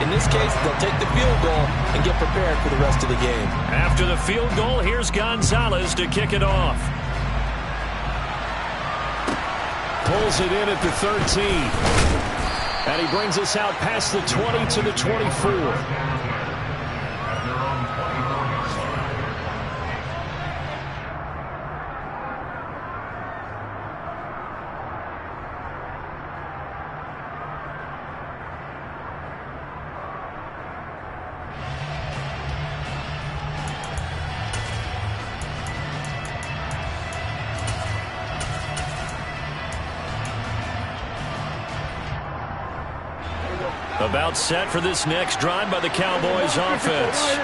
In this case, they'll take the field goal and get prepared for the rest of the game. After the field goal, here's Gonzalez to kick it off. Pulls it in at the 13. And he brings us out past the 20 to the 24. About set for this next drive by the Cowboys offense.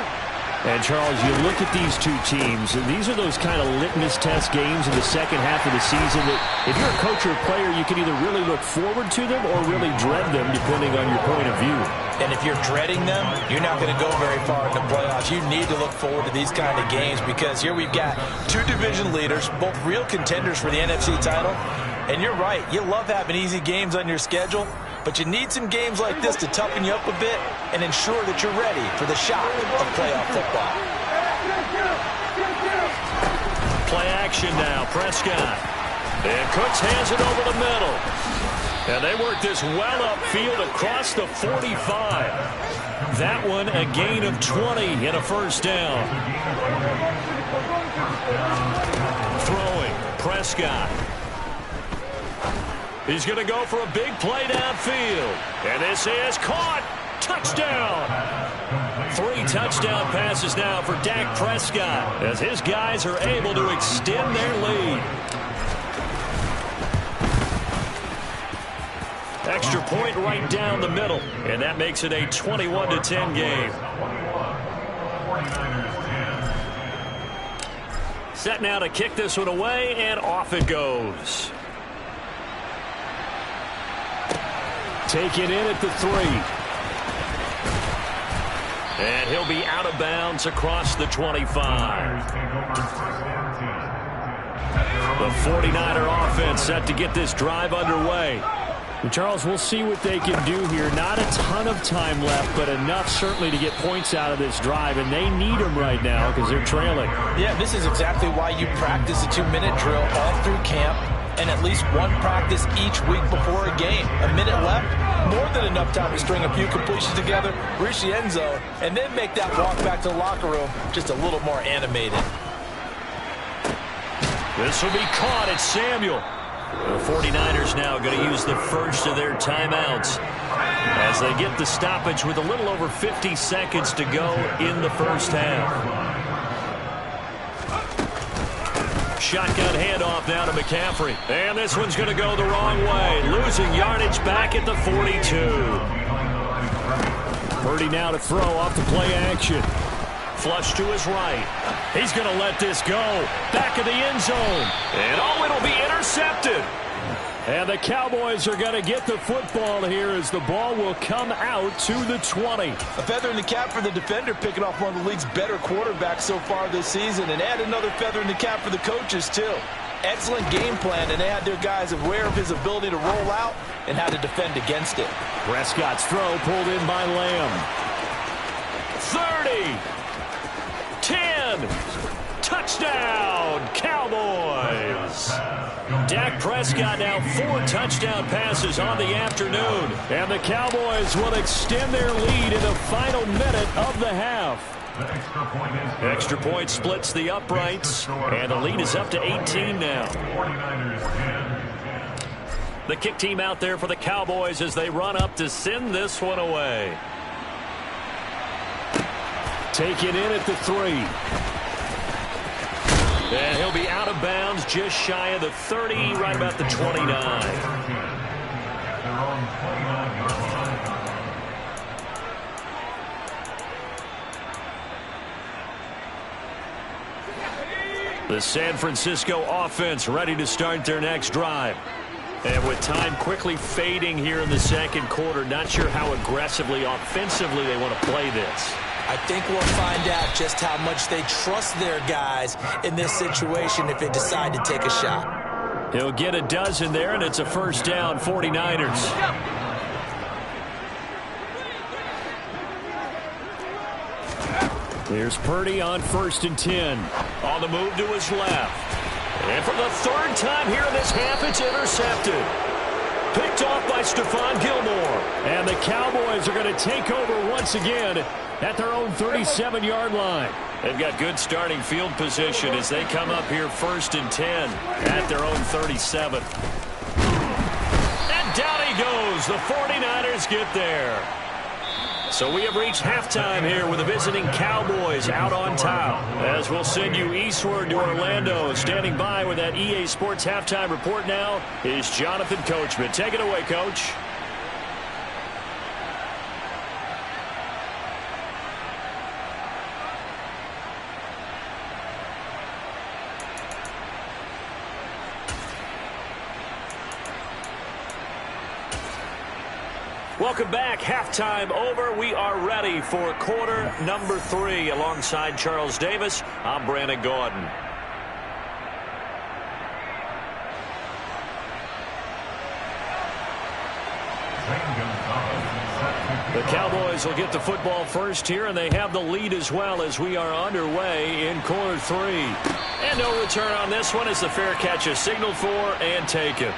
And, Charles, you look at these two teams, and these are those kind of litmus test games in the second half of the season that if you're a coach or a player, you can either really look forward to them or really dread them, depending on your point of view. And if you're dreading them, you're not going to go very far in the playoffs. You need to look forward to these kind of games because here we've got two division leaders, both real contenders for the NFC title. And you're right, you love having easy games on your schedule, but you need some games like this to toughen you up a bit and ensure that you're ready for the shock of playoff football. Play action now, Prescott. And Cooks hands it over the middle. And they work this well upfield across the 45. That one a gain of 20 and a first down. Throwing, Prescott. He's going to go for a big play downfield. And this is caught. Touchdown. 3 touchdown passes now for Dak Prescott as his guys are able to extend their lead. Extra point right down the middle. And that makes it a 21-10 game. Set now to kick this one away, and off it goes. Take it in at the 3. And he'll be out of bounds across the 25. The 49er offense set to get this drive underway. And Charles, we'll see what they can do here. Not a ton of time left, but enough certainly to get points out of this drive. And they need them right now because they're trailing. Yeah, this is exactly why you practice a 2-minute drill all through camp. And at least one practice each week before a game. A minute left, more than enough time to string a few completions together, reach the end zone, and then make that walk back to the locker room just a little more animated. This will be caught. It's Samuel. The 49ers now going to use the first of their timeouts as they get the stoppage with a little over 50 seconds to go in the first half. Shotgun handoff now to McCaffrey. And this one's going to go the wrong way. Losing yardage back at the 42. Purdy now to throw off the play action. Flush to his right. He's going to let this go. Back of the end zone. And oh, it'll be intercepted. And the Cowboys are going to get the football here as the ball will come out to the 20. A feather in the cap for the defender, picking off one of the league's better quarterbacks so far this season, and add another feather in the cap for the coaches, too. Excellent game plan, and they had their guys aware of his ability to roll out and how to defend against it. Prescott's throw pulled in by Lamb. 30. 10. Touchdown, Cowboys. Dak Prescott now 4 touchdown passes on the afternoon. And the Cowboys will extend their lead in the final minute of the half. Extra point splits the uprights. And the lead is up to 18 now. The kick team out there for the Cowboys as they run up to send this one away. Take it in at the 3. And he'll be out of bounds just shy of the 30, right about the 29. The San Francisco offense ready to start their next drive. And with time quickly fading here in the second quarter, not sure how aggressively, offensively they want to play this. I think we'll find out just how much they trust their guys in this situation if they decide to take a shot. He'll get a dozen there, and it's a first down, 49ers. Here's Purdy on 1st and 10. On the move to his left. And for the 3rd time here in this half, it's intercepted. Picked off by Stephon Gilmore. And the Cowboys are going to take over once again at their own 37-yard line. They've got good starting field position as they come up here 1st and 10 at their own 37. And down he goes. The 49ers get there. So we have reached halftime here with the visiting Cowboys out on top. As we'll send you eastward to Orlando. Standing by with that EA Sports halftime report now is Jonathan Coachman. Take it away, Coach. Welcome back. Halftime over. We are ready for quarter number 3. Alongside Charles Davis, I'm Brandon Gordon. The Cowboys will get the football first here, and they have the lead as well as we are underway in quarter 3. And no return on this one as the fair catch is signaled for and taken.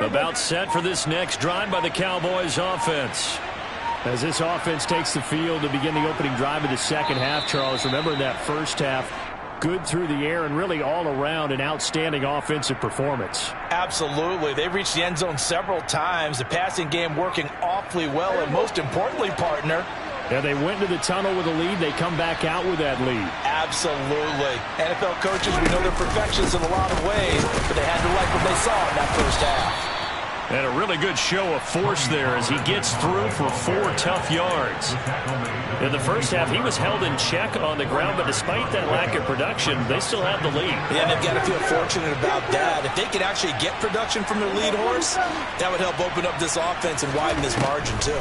About set for this next drive by the Cowboys offense. As this offense takes the field to begin the opening drive of the second half, Charles, remember in that first half, good through the air and really all around an outstanding offensive performance. Absolutely. They reached the end zone several times. The passing game working awfully well, and most importantly, partner, yeah, they went to the tunnel with a lead. They come back out with that lead. Absolutely. NFL coaches, we know they're perfectionists in a lot of ways, but they had to like what they saw in that first half. And a really good show of force there as he gets through for 4 tough yards. In the first half, he was held in check on the ground, but despite that lack of production, they still have the lead. Yeah, they've got to feel fortunate about that. If they could actually get production from their lead horse, that would help open up this offense and widen this margin, too.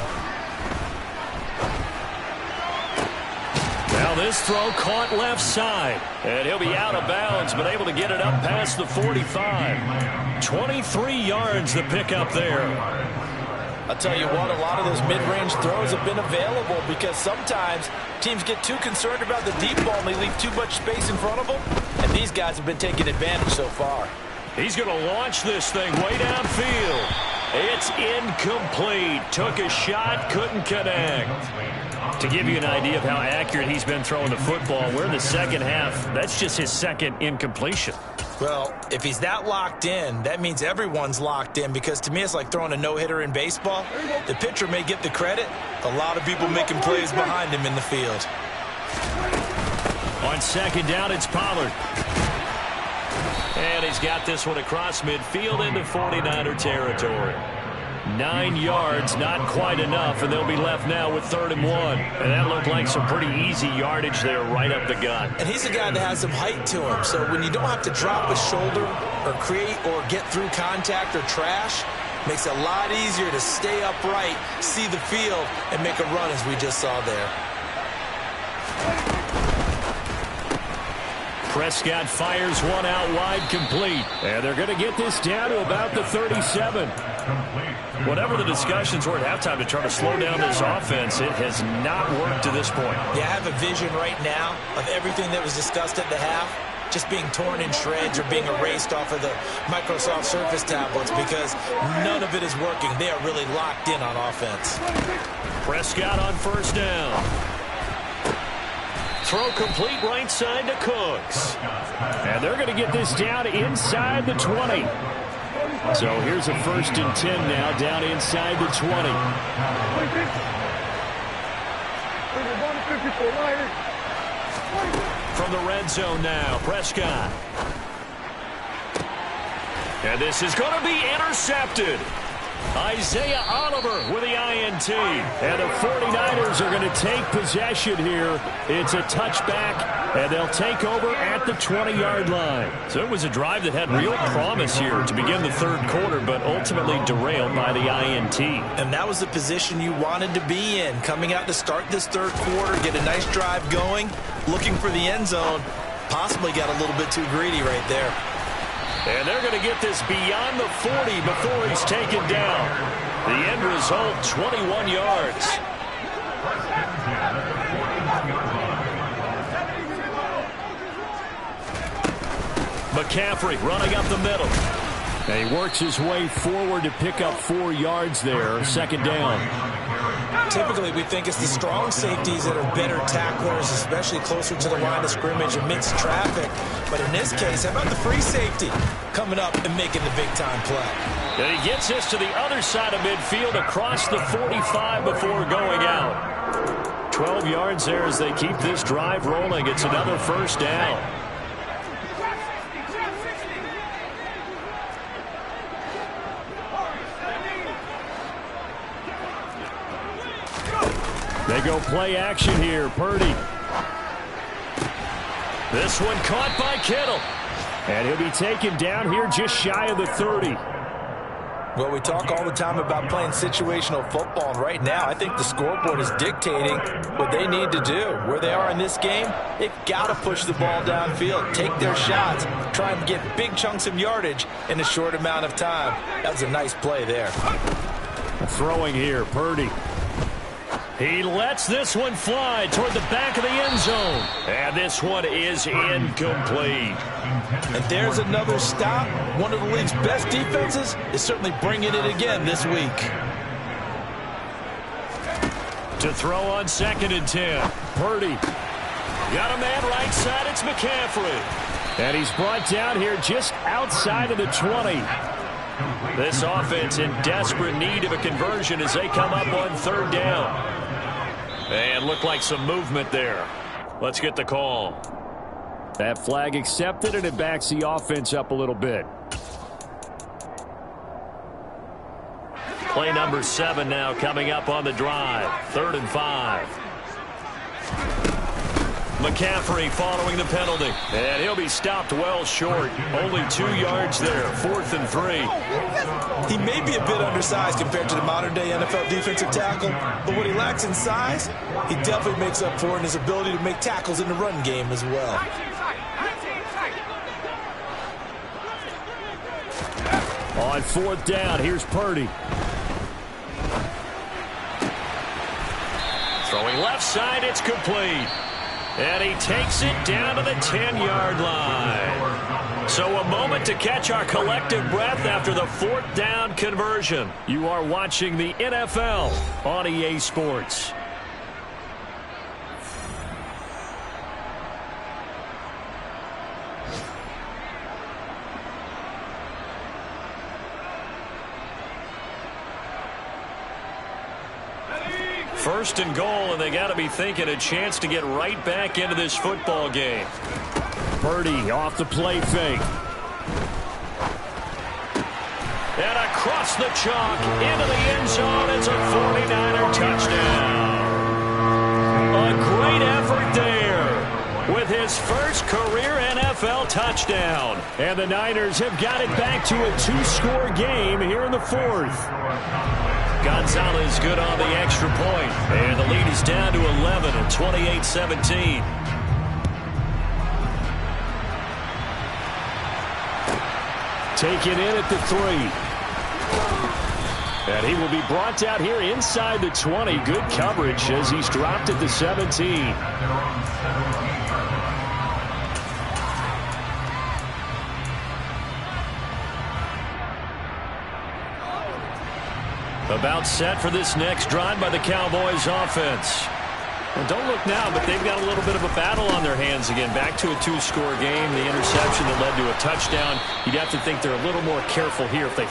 Now this throw caught left side. And he'll be out of bounds, but able to get it up past the 45. 23 yards the pick up there. I'll tell you what, a lot of those mid-range throws have been available because sometimes teams get too concerned about the deep ball and they leave too much space in front of them. And these guys have been taking advantage so far. He's going to launch this thing way downfield. It's incomplete. Took a shot, couldn't connect. To give you an idea of how accurate he's been throwing the football, we're in the second half. That's just his second incompletion. Well, if he's that locked in, that means everyone's locked in, because to me it's like throwing a no-hitter in baseball. The pitcher may get the credit. A lot of people making plays behind him in the field. On second down, it's Pollard. And he's got this one across midfield into 49er territory. 9 yards, not quite enough, and they'll be left now with 3rd and 1. And that looked like some pretty easy yardage there right up the gut. And he's a guy that has some height to him, so when you don't have to drop a shoulder or create or get through contact or trash, makes it a lot easier to stay upright, see the field, and make a run as we just saw there. Prescott fires one out wide, complete. And they're going to get this down to about the 37. Whatever the discussions were at halftime to try to slow down this offense, it has not worked to this point. Yeah, I have a vision right now of everything that was discussed at the half just being torn in shreds or being erased off of the Microsoft Surface tablets, because none of it is working. They are really locked in on offense. Prescott on 1st down. Throw complete right side to Cooks. And they're going to get this down inside the 20. So here's a 1st and 10 now, down inside the 20. From the red zone now, Prescott. And this is going to be intercepted. Isaiah Oliver with the INT. And the 49ers are going to take possession here. It's a touchback, and they'll take over at the 20-yard line. So it was a drive that had real promise here to begin the third quarter, but ultimately derailed by the INT. And that was the position you wanted to be in. Coming out to start this third quarter, get a nice drive going, looking for the end zone. Possibly got a little bit too greedy right there. And they're going to get this beyond the 40 before he's taken down. The end result, 21 yards. McCaffrey running up the middle. And he works his way forward to pick up 4 yards there. Second down. Typically, we think it's the strong safeties that are better tacklers, especially closer to the line of scrimmage amidst traffic. But in this case, how about the free safety coming up and making the big-time play? And he gets this to the other side of midfield across the 45 before going out. 12 yards there as they keep this drive rolling. It's another first down. They go play action here. Purdy. This one caught by Kittle. And he'll be taken down here just shy of the 30. Well, we talk all the time about playing situational football, and right now I think the scoreboard is dictating what they need to do. Where they are in this game, they've got to push the ball downfield, take their shots, try and get big chunks of yardage in a short amount of time. That was a nice play there. Throwing here, Purdy. He lets this one fly toward the back of the end zone. And this one is incomplete. And there's another stop. One of the league's best defenses is certainly bringing it again this week. To throw on 2nd and 10. Purdy. Got a man right side. It's McCaffrey. And he's brought down here just outside of the 20. This offense in desperate need of a conversion as they come up on 3rd down. And looked like some movement there. Let's get the call. That flag accepted, and it backs the offense up a little bit. Play number 7 now coming up on the drive. 3rd and 5. McCaffrey following the penalty. And he'll be stopped well short. Only 2 yards there. 4th and 3. He may be a bit undersized compared to the modern-day NFL defensive tackle, but what he lacks in size, he definitely makes up for in his ability to make tackles in the run game as well. On 4th down, here's Purdy. Throwing left side, it's complete. And he takes it down to the 10-yard line. So a moment to catch our collective breath after the 4th down conversion. You are watching the NFL on EA Sports. First and goal, and they got to be thinking a chance to get right back into this football game. Purdy off the play fake. And across the chalk into the end zone. It's a 49er touchdown. A great effort there with his first career NFL touchdown. And the Niners have got it back to a 2-score game here in the 4th. Gonzalez good on the extra point. And the lead is down to 11 at 28-17. Taken in at the 3. And he will be brought down here inside the 20. Good coverage as he's dropped at the 17. About set for this next drive by the Cowboys offense. And don't look now, but they've got a little bit of a battle on their hands again. Back to a 2-score game. The interception that led to a touchdown. You'd have to think they're a little more careful here if they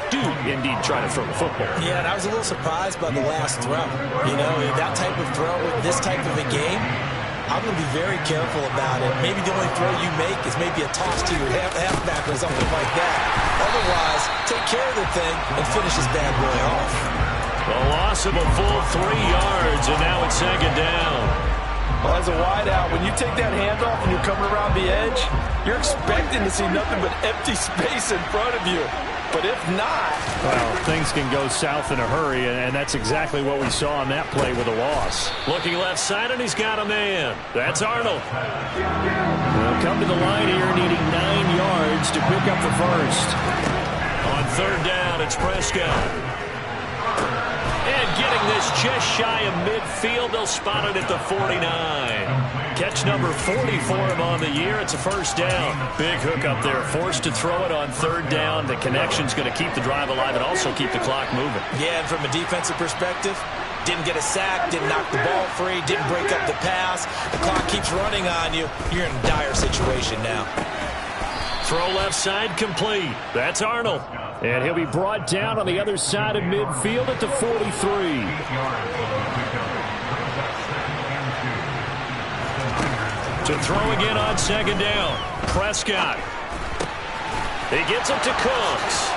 do indeed try to throw the football. Yeah, and I was a little surprised by the last throw. You know, that type of throw with this type of a game, I'm going to be very careful about it. Maybe the only throw you make is maybe a toss to your halfback or something like that. Otherwise, take care of the thing and finish this bad boy off. A loss of a full 3 yards, and now it's second down. Well, as a wideout, when you take that handoff and you're coming around the edge, you're expecting to see nothing but empty space in front of you. But if not... Well, things can go south in a hurry, and that's exactly what we saw on that play with a loss. Looking left side, and he's got a man. That's Arnold. They'll come to the line here, needing 9 yards to pick up the first. On third down, it's Prescott. And getting this just shy of midfield, they'll spot it at the 49. Catch number 40 for him on the year. It's a first down. Big hook up there. Forced to throw it on third down. The connection's going to keep the drive alive and also keep the clock moving. Yeah, and from a defensive perspective, didn't get a sack, didn't knock the ball free, didn't break up the pass. The clock keeps running on you. You're in a dire situation now. Throw left side complete. That's Arnold. And he'll be brought down on the other side of midfield at the 43. To throw again on second down. Prescott. He gets it to Cooks.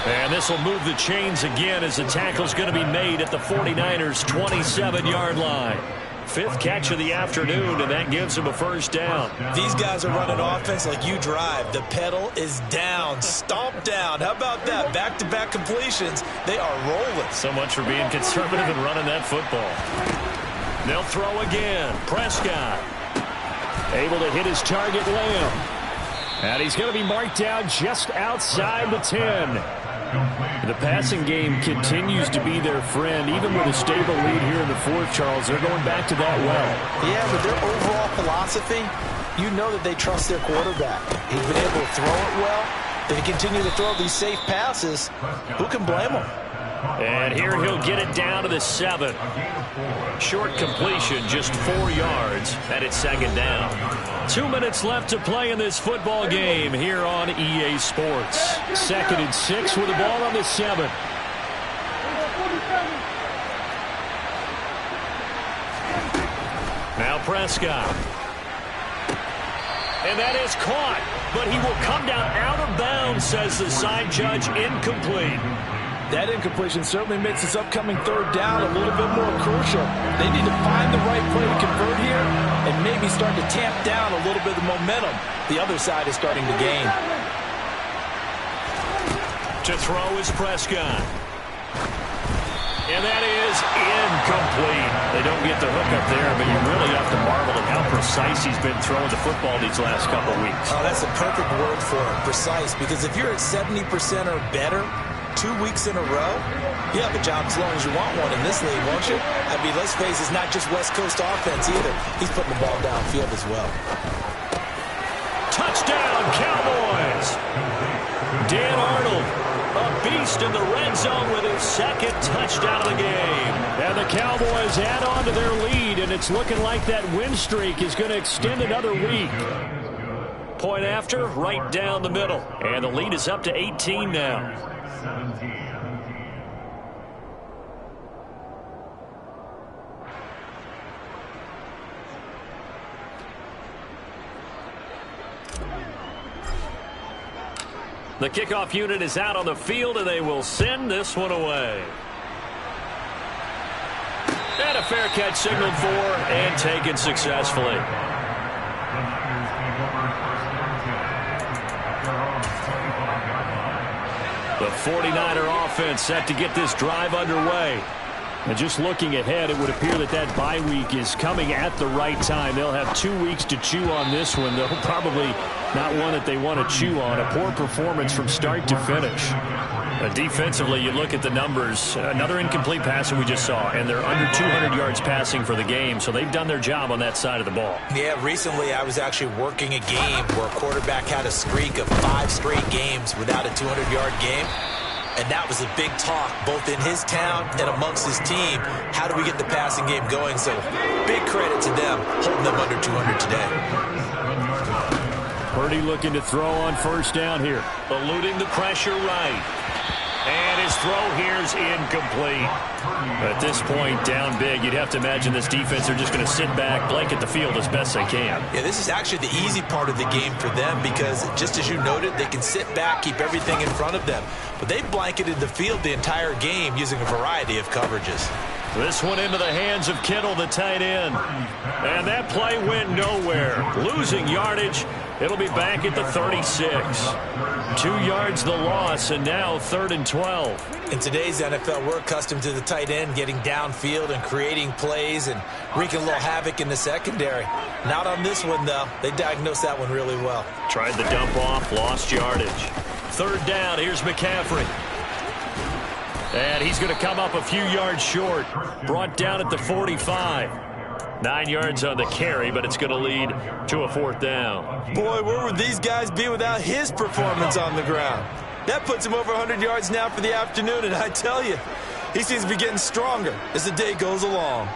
And this will move the chains again as the tackle's going to be made at the 49ers' 27-yard line. 5th catch of the afternoon, and that gives him a first down. These guys are running offense like you drive. The pedal is down, stomped down. How about that? Back-to-back completions. They are rolling. So much for being conservative and running that football. They'll throw again. Prescott. Able to hit his target, Lamb. And he's going to be marked down just outside the 10. The passing game continues to be their friend. Even with a stable lead here in the 4th, Charles, they're going back to that well. Yeah, with their overall philosophy, you know that they trust their quarterback. He's been able to throw it well. If he continue to throw these safe passes, who can blame him? And here he'll get it down to the 7. Short completion, just 4 yards, and it's second down. 2 minutes left to play in this football game here on EA Sports. 2nd and 6 with the ball on the 7. Now Prescott. And that is caught, but he will come down out of bounds, says the side judge, incomplete. That incompletion certainly makes this upcoming third down a little bit more crucial. They need to find the right play to convert here and maybe start to tamp down a little bit of the momentum the other side is starting to gain. To throw is Prescott. And that is incomplete. They don't get the hook up there, but you really have to marvel at how precise he's been throwing the football these last couple weeks. Oh, that's a perfect word for it, precise, because if you're at 70% or better 2 weeks in a row, you have a job as long as you want one in this league, won't you? I mean, let's face it, it's not just West Coast offense either. He's putting the ball downfield as well. Touchdown, Cowboys! Dan Arnold, a beast in the red zone with his 2nd touchdown of the game. And the Cowboys add on to their lead, and it's looking like that win streak is going to extend another week. Point after, right down the middle. And the lead is up to 18 now. The kickoff unit is out on the field, and they will send this one away. And a fair catch signaled for and taken successfully. The 49er offense set to get this drive underway. And just looking ahead, it would appear that that bye week is coming at the right time. They'll have 2 weeks to chew on this one, though probably not one that they want to chew on. A poor performance from start to finish. Defensively, you look at the numbers. Another incomplete passer we just saw, and they're under 200 yards passing for the game, so they've done their job on that side of the ball. Yeah, recently I was actually working a game where a quarterback had a streak of 5 straight games without a 200-yard game. And that was a big talk, both in his town and amongst his team. How do we get the passing game going? So big credit to them, holding them under 200 today. Purdy looking to throw on first down here. Eluding the pressure right. And his throw here's incomplete. At this point, down big, you'd have to imagine this defense are just going to sit back, blanket the field as best they can. Yeah, this is actually the easy part of the game for them because, just as you noted, they can sit back, keep everything in front of them. But they've blanketed the field the entire game using a variety of coverages. This one into the hands of Kittle, the tight end. And that play went nowhere. Losing yardage. It'll be back at the 36. 2 yards the loss, and now 3rd and 12. In today's NFL, we're accustomed to the tight end getting downfield and creating plays and wreaking a little havoc in the secondary. Not on this one, though. They diagnosed that one really well. Tried the dump off, lost yardage. 3rd down, here's McCaffrey. And he's going to come up a few yards short. Brought down at the 45. 9 yards on the carry, but it's going to lead to a 4th down. Boy, where would these guys be without his performance on the ground? That puts him over 100 yards now for the afternoon, and I tell you, he seems to be getting stronger as the day goes along.